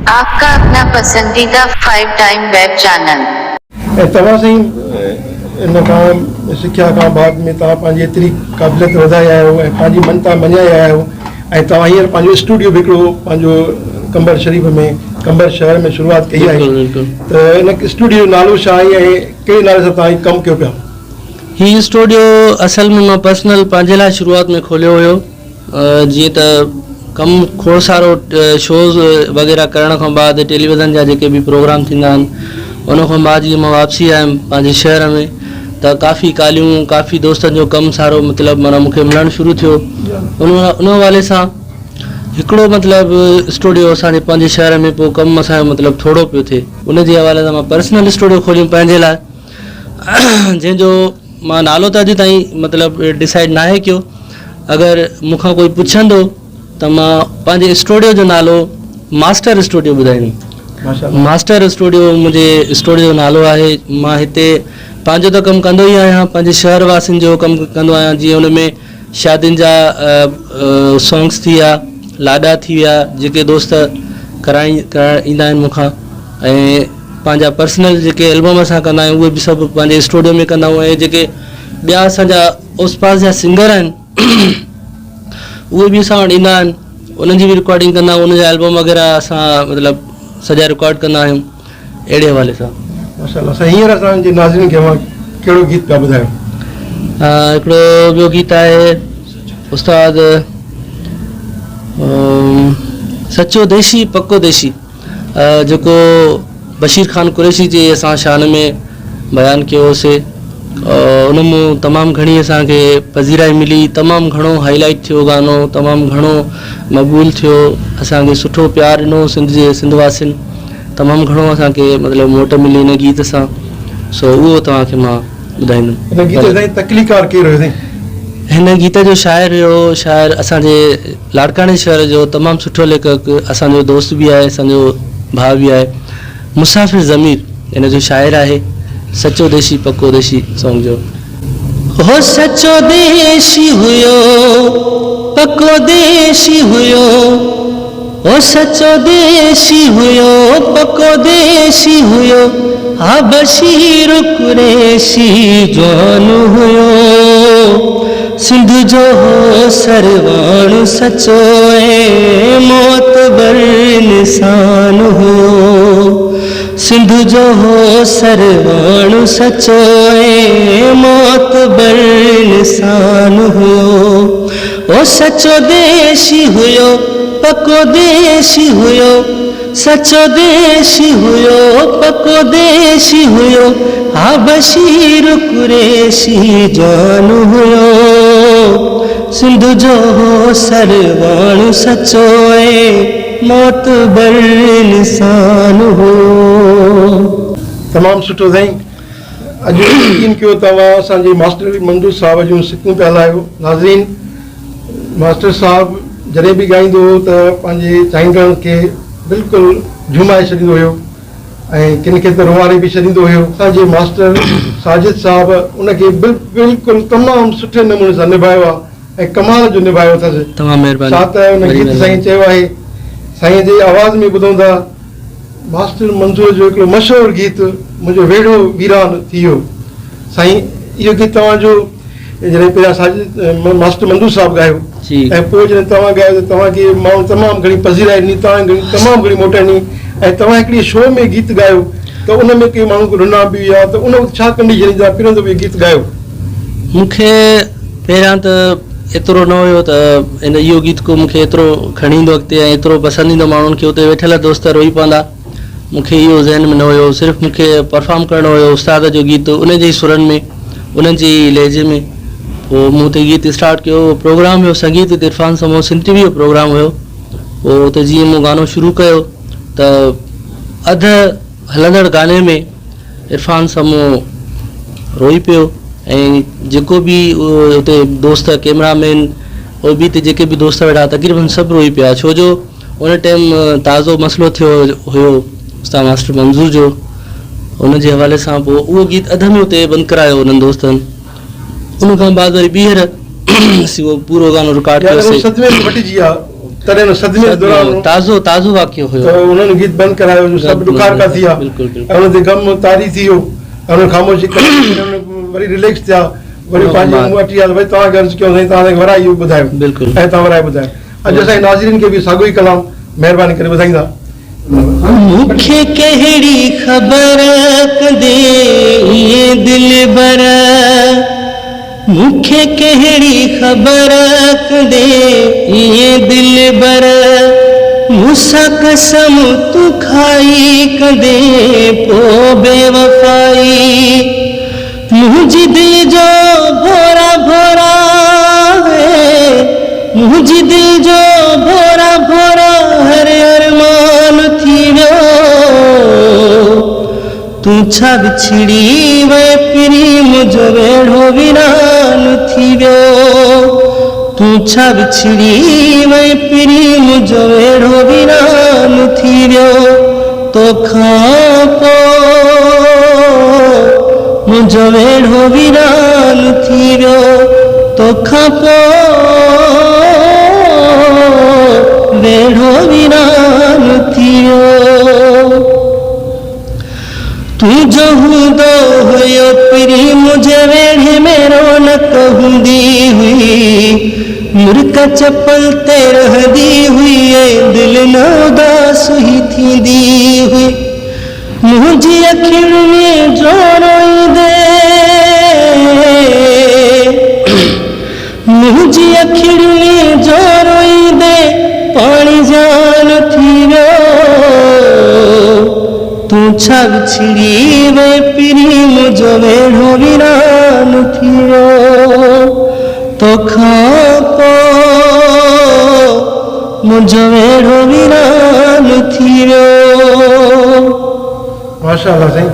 आपका अपना पसंदीदा 5 टाइम वेब चैनल। ऐं तव्हां साईं इन खां सिखिया खां बाद में तव्हां पंहिंजी एतिरी क़ाबिलियत वधाए आया आहियो ऐं पंहिंजी मनता मञाए आया आहियो ऐं तव्हां हींअर पंहिंजो स्टूडियो बि हिकिड़ो पंहिंजो कंबर शरीफ़ में कंबर शहर में शुरूआत कई आहे। त इन स्टूडियो जो नालो छा आहे ऐं कहिड़े नाले सां तव्हां कमु कयो पिया? ही स्टूडियो असल में मां पर्सनल पंहिंजे लाइ शुरूआत में खोलियो हुयो। जीअं त कमु खोड़ सारो शोज़ वग़ैरह करण खां बाद टेलीविज़न जा जेके बि प्रोग्राम थींदा आहिनि उन खां बाद जीअं मां वापसी आयुमि पंहिंजे शहर में त काफ़ी कालियूं काफ़ी दोस्तनि जो कमु सारो मतिलबु माना मूंखे मिलणु शुरू थियो। उन हवाले सां हिकिड़ो मतिलबु स्टूडियो असांजे पंहिंजे शहर में पोइ कमु असांजो मतिलबु थोरो पियो थिए। उन जे हवाले सां मां पर्सनल स्टूडियो खोलियो पंहिंजे लाइ, जंहिंजो मां नालो त अॼु ताईं मतिलबु डिसाइड न आहे कयो। अगरि मूंखां कोई पुछंदो त मां पंहिंजे स्टूडियो जो नालो मास्टर स्टूडियो ॿुधाईंदुमि। मास्टर स्टूडियो मुंहिंजे स्टूडियो जो नालो आहे। मां हिते पंहिंजो त कमु कंदो ई आहियां, पंहिंजे शहर वासियुनि जो कमु कंदो आहियां। जीअं हुन में शादियुनि जा सॉन्ग्स थी विया, लाॾा थी विया, जेके दोस्त करण ईंदा आहिनि मूंखां, ऐं पंहिंजा पर्सनल जेके एल्बम असां कंदा आहियूं उहे बि सभु पंहिंजे स्टूडियो में कंदा आहियूं। ऐं जेके ॿिया असांजा आस पास जा सिंगर आहिनि उहे बि असां वटि ईंदा आहिनि, उन्हनि जी बि रिकॉर्डिंग कंदा आहियूं। उनजा एल्बम वग़ैरह असां मतिलबु सॼा रिकॉर्ड कंदा आहियूं अहिड़े हवाले सां। माशाल्लाह साईं, हींअर असांजे नाज़रीन खे मां कहिड़ो गीत पिया ॿुधायो? हिकिड़ो ॿियो गीत आहे उस्ताद सचो देशी पको देशी, जेको बशीर ख़ान कुरैशी जे असां शान में बयानु कयो होसीं। उन में तमामु घणी असांखे पज़ीराई मिली, तमामु घणो हाईलाइट थियो गानो, तमामु घणो मक़बूल थियो, असांखे सुठो प्यार ॾिनो सिंध वासियुनि, तमामु घणो असांखे मतिलबु मोट मिली हिन गीत सां। सो उहो तव्हांखे मां ॿुधाईंदुमि। हिन गीत जो शाइर हुयो असांजे लाड़काणे शहर जो तमामु सुठो लेखक, असांजो दोस्त बि आहे, असांजो भाउ बि आहे, मुसाफ़िर ज़मीर हिन जो शाइर आहे। सचो देशी पको देशी सॉन्ग जो हो सचो देशी हुयो पको देशी हुयो, हो सचो देशी हुयो पको देशी हुयो, हा बशीर कुरैशी जवान हुयो, सिंध जो हो सरवाण सचो ऐं मोतबर इंसान हुयो, सिंध जो हो सरवाण सचो ऐं मोतबर इंसान हुयो, ओ सचो देशी हुयो पको देशी हुयो, सचो देशी हुयो पको देशी हुयो, हा बशीर कुरैशी जान हुयो, सिंध जो हो सरवाण सचो ऐं मोतबर इंसान हो। तमामु सुठो साईं। अॼु यकीन कयो तव्हां असांजे मास्टर मंजूर साहिब जूं सिकूं पिया हलायो। नाज़रीन, मास्टर साहिबु जॾहिं बि ॻाईंदो हो त पंहिंजे चाहींदड़नि खे बिल्कुलु झुमाए छॾींदो हुयो ऐं किन खे त रुवारे बि छॾींदो हुयो। असांजे मास्टर साजिद साहिबु उनखे बिल्कुलु तमामु सुठे नमूने सां निभायो आहे ऐं कमाल जो निभायो अथसि। छा त उन गीत साईं चयो आहे, साईं जी आवाज़ में ॿुधूं था, मास्टर मंज़ूर जो हिकिड़ो मशहूरु गीत मुंहिंजो वेड़ो वीरान थी वियो। साईं इहो गीत तव्हांजो जॾहिं पहिरियां साजिद मास्टर मंज़ूर साहिबु ॻायो ऐं पोइ जॾहिं तव्हां ॻायो त तव्हांखे माण्हू तमामु घणी पज़ीराई ॾिनी, तमामु घणी मोट ॾिनी ऐं तव्हां हिकिड़ी शो में गीत ॻायो त उन में के माण्हू रुना बि हुआ त उन छा कंडीशन ईंदा पहिरियों दफ़ो गीत ॻायो? मूंखे पहिरियां त एतिरो न हुयो त इहो गीत को मूंखे एतिरो खणी ईंदो अॻिते ऐं एतिरो पसंदि ईंदो माण्हुनि खे, उते वेठल दोस्त रोई पवंदा, मूंखे इहो ज़हन में न हुयो। सिर्फ़ु मूंखे परफॉर्म करिणो हुयो उस्ताद जो गीत उन जे सुरनि में, उन्हनि जी लहजे में। पोइ मूं उते गीत स्टार्ट कयो, प्रोग्राम हुयो संगीत इरफान समूह सिंध टीवी जो प्रोग्राम हुयो। पोइ उते जीअं मूं गानो शुरू कयो त अधु हलंदड़ गाने में इरफान समूह रोई पियो ऐं जेको बि उते दोस्त कैमरामैन उहे बि हिते जेके बि दोस्त वेठा तक़रीबन सभु रोई पिया, छो जो उन टाइम ताज़ो मसइलो थियो हुयो उस्ताद मास्टर मंज़ूर जो। उन जे हवाले सां पोइ उहो गीत अध में उते बंदि करायो उन्हनि दोस्तनि। उन खां बाद वरी ॿीहर उहो पूरो गानो रिकॉर्ड कयोसीं। तॾहिं सदमे दौरान ताज़ो ताज़ो वाक़ियो त हुयो। उन्हनि गीत बंदि करायो जो सभु ॾुखार का थी विया बिल्कुलु, बिल्कुलु। ऐं हुन ते गम तारी थी वियो ऐं हुन ख़ामोशी करे वरी रिलैक्स थिया वरी पंहिंजे मूं वटि आया भई तव्हांखे अर्ज़ु कयो साईं तव्हां वराए इहो ॿुधायो बिल्कुलु। ऐं तव्हां वराए ॿुधायो अॼु असांजे नाज़रीन खे बि साॻियो ई कलाम महिरबानी करे ॿुधाईंदा। मूंखे कहिड़ी ख़बर कंदे ये दिल बर, मूंखे कहिड़ी ख़बर कंदे ये दिल बर, मूंसां कसम तूं खाई कंदे पोइ बेवफ़ाई, मुंहिंजी दिलि जो भोरा भोरा मुंहिंजी दिलि जो भोरा भोरा हर अरमान थी वियो, तूं छा विछड़ी वए पिरी मुंहिंजो वेढ़ो वीरान थी वियो, तूं छा विछड़ी वए पिरी मुंहिंजो वेढ़ो वीरान थी वियो, तोखां पोइ मुंहिंजो वेढ़ो वीरान थी वियो, तोखां पोइ वेढ़ो वीरान थी वियो। तूं जो हूंदो हुयो पिरी मुंहिंजे वेढ़े में रौनक हूंदी हुई, मुर्क चपल ते रहंदी हुई ऐं दिलि न उदास ही थींदी हुई, मुंहिंजी अखियुनि में जोर ईंदे मुंहिंजी अखियुनि में जोर ईंदे पाणी जान थी वियो, तूं छा विछड़ी वे पिरी मुंहिंजो वेढ़ो वीरान थी वियो, तोखां पोइ मुंहिंजो वेढ़ो वीरान थी वियो। माशाअल्लाह साईं